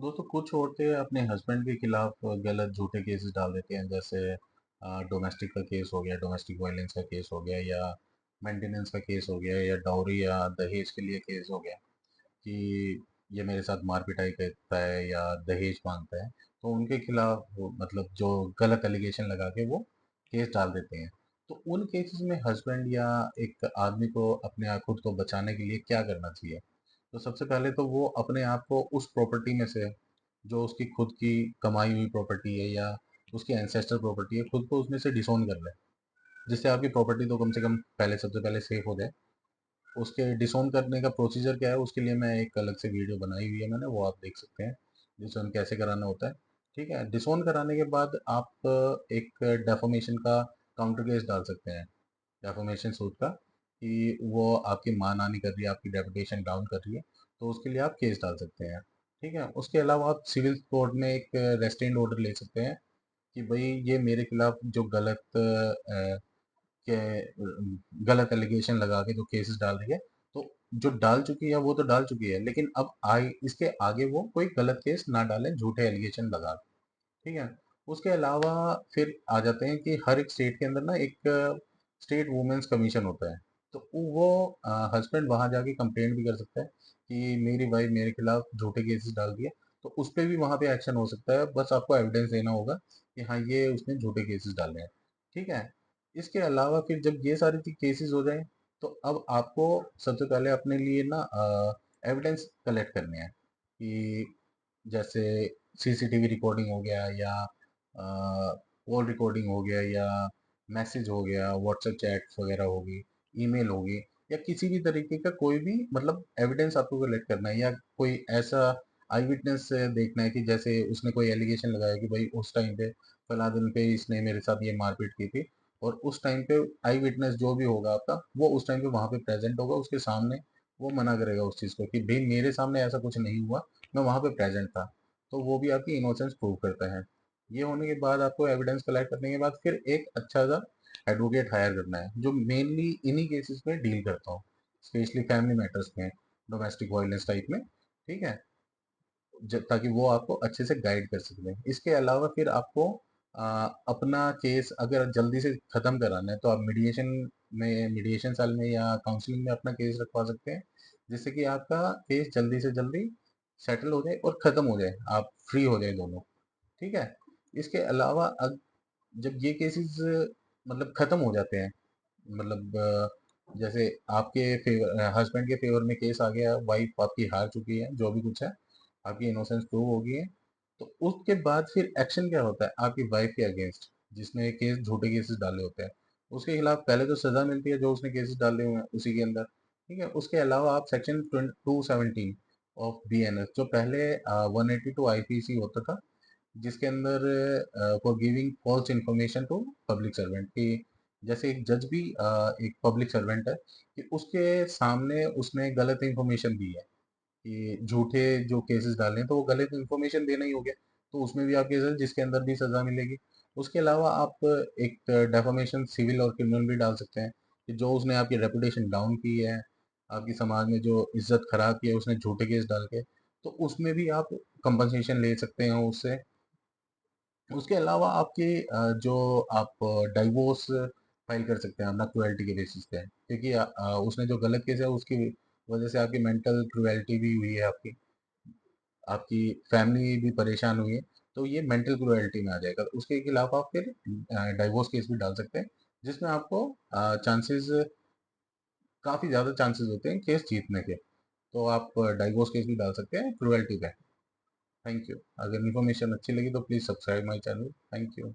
दोस्तों कुछ औरतें अपने हस्बैंड के खिलाफ गलत झूठे केसेस डाल देती हैं, जैसे डोमेस्टिक का केस हो गया, डोमेस्टिक वायलेंस का केस हो गया, या मेंटेनेंस का केस हो गया, या डाउरी या दहेज के लिए केस हो गया कि ये मेरे साथ मार पिटाई करता है या दहेज मांगता है। तो उनके खिलाफ मतलब जो गलत एलिगेशन लगा के वो केस डाल देते हैं। तो उन केसेस में हस्बैंड या एक आदमी को अपने आप खुद को बचाने के लिए क्या करना चाहिए? तो सबसे पहले तो वो अपने आप को उस प्रॉपर्टी में से, जो उसकी खुद की कमाई हुई प्रॉपर्टी है या उसकी एंसेस्टर प्रॉपर्टी है, खुद को उसमें से डिसोन कर ले, जिससे आपकी प्रॉपर्टी तो कम से कम पहले सबसे पहले सेफ हो जाए। उसके डिसोन करने का प्रोसीजर क्या है, उसके लिए मैं एक अलग से वीडियो बनाई हुई है मैंने, वो आप देख सकते हैं डिसोन कैसे कराना होता है। ठीक है, डिसोन कराने के बाद आप एक डेफोमेशन का काउंटर केस डाल सकते हैं, डेफोमेशन सूट का, कि वो आपकी मान हानि कर रही है, आपकी रेपुटेशन डाउन कर रही है, तो उसके लिए आप केस डाल सकते हैं। ठीक है, उसके अलावा आप सिविल कोर्ट में एक रेस्ट्रेंट ऑर्डर ले सकते हैं कि भाई ये मेरे खिलाफ जो के गलत एलिगेशन लगा के जो केसेस डाल रही है, तो जो डाल चुकी है वो तो डाल चुकी है, लेकिन अब आगे इसके आगे वो कोई गलत केस ना डालें झूठे एलिगेशन लगा के। ठीक है, उसके अलावा फिर आ जाते हैं कि हर एक स्टेट के अंदर ना एक स्टेट वुमेन्स कमीशन होता है। तो वो हस्बैंड वहां जाके कंप्लेंट भी कर सकता है कि मेरी वाइफ मेरे खिलाफ झूठे केसेस डाल दिए। तो उस पर भी वहां पे एक्शन हो सकता है, बस आपको एविडेंस देना होगा कि हाँ ये उसने झूठे केसेस डाले हैं। ठीक है, इसके अलावा फिर जब ये सारी केसेस हो जाए, तो अब आपको सबसे पहले अपने लिए ना एविडेंस कलेक्ट करने हैं, कि जैसे सीसीटीवी रिकॉर्डिंग हो गया, या कॉल रिकॉर्डिंग हो गया, या मैसेज हो गया, व्हाट्सएप चैट्स वगैरह होगी, ईमेल होगी, या किसी भी तरीके का कोई भी मतलब एविडेंस आपको कलेक्ट करना है, या कोई ऐसा आई विटनेस देखना है कि जैसे उसने कोई एलिगेशन लगाया कि भाई उस टाइम पे फला दिन पे इसने मेरे साथ ये मारपीट की थी, और उस टाइम पे आई विटनेस जो भी होगा आपका, वो उस टाइम पे वहां पे प्रेजेंट होगा उसके सामने, वो मना करेगा उस चीज को कि भाई मेरे सामने ऐसा कुछ नहीं हुआ, मैं वहां पे प्रेजेंट था। तो वो भी आपकी इनोसेंस प्रूव करता है। ये होने के बाद आपको एविडेंस कलेक्ट करने के बाद फिर एक अच्छा सा एडवोकेट हायर करना है, जो मेनली इन्हीं केसेस में डील करता हो, स्पेशली फैमिली मैटर्स में, डोमेस्टिक वायलेंस टाइप में। ठीक है, ताकि वो आपको अच्छे से गाइड कर सकते हैं। इसके अलावा फिर आपको अपना केस अगर जल्दी से ख़त्म कराना है, तो आप मीडिएशन सेल में या काउंसलिंग में अपना केस रखवा सकते हैं, जिससे कि आपका केस जल्दी से जल्दी सेटल हो जाए और ख़त्म हो जाए, आप फ्री हो जाए दोनों। ठीक है, इसके अलावा जब ये केसेस मतलब ख़त्म हो जाते हैं, मतलब जैसे आपके फेवर, हस्बैंड के फेवर में केस आ गया, वाइफ आपकी हार चुकी है, जो भी कुछ है, आपकी इनोसेंस प्रूव हो गई है, तो उसके बाद फिर एक्शन क्या होता है आपकी वाइफ के अगेंस्ट, जिसने केस झूठे केसेस डाले होते हैं, उसके खिलाफ पहले तो सजा मिलती है जो उसने केसेस डाले हुए हैं उसी के अंदर। ठीक है, उसके अलावा आप सेक्शन 217 ऑफ BNS, जो पहले 182 IPC होता था, जिसके अंदर for giving false information to public servant, की जैसे एक जज भी एक पब्लिक सर्वेंट है, कि उसके सामने उसने गलत इन्फॉर्मेशन दी है, कि झूठे जो केसेस डाले हैं, तो वो गलत इन्फॉर्मेशन देना ही हो गया, तो उसमें भी आप केसेस जिसके अंदर भी सजा मिलेगी। उसके अलावा आप एक डेफामेशन सिविल और क्रिमिनल भी डाल सकते हैं, कि जो उसने आपकी रेपुटेशन डाउन की है, आपकी समाज में जो इज्जत खराब की है उसने झूठे केस डाल के, तो उसमें भी आप कंपनसेशन ले सकते हैं उससे। उसके अलावा आपके जो आप डाइवोर्स फाइल कर सकते हैं अपना क्रुएल्टी के बेसिस पे, क्योंकि उसने जो गलत केस है उसकी वजह से आपकी मेंटल क्रुएल्टी भी हुई है, आपकी आपकी फैमिली भी परेशान हुई है, तो ये मेंटल क्रुएल्टी में आ जाएगा। तो उसके खिलाफ आप फिर डाइवोर्स केस भी डाल सकते हैं, जिसमें आपको चांसेस, काफ़ी ज़्यादा चांसेस होते हैं केस जीतने के। तो आप डाइवोर्स केस भी डाल सकते हैं क्रुएल्टी पे। Thank you. अगर इन्फॉर्मेशन अच्छी लगी तो please subscribe my channel. Thank you.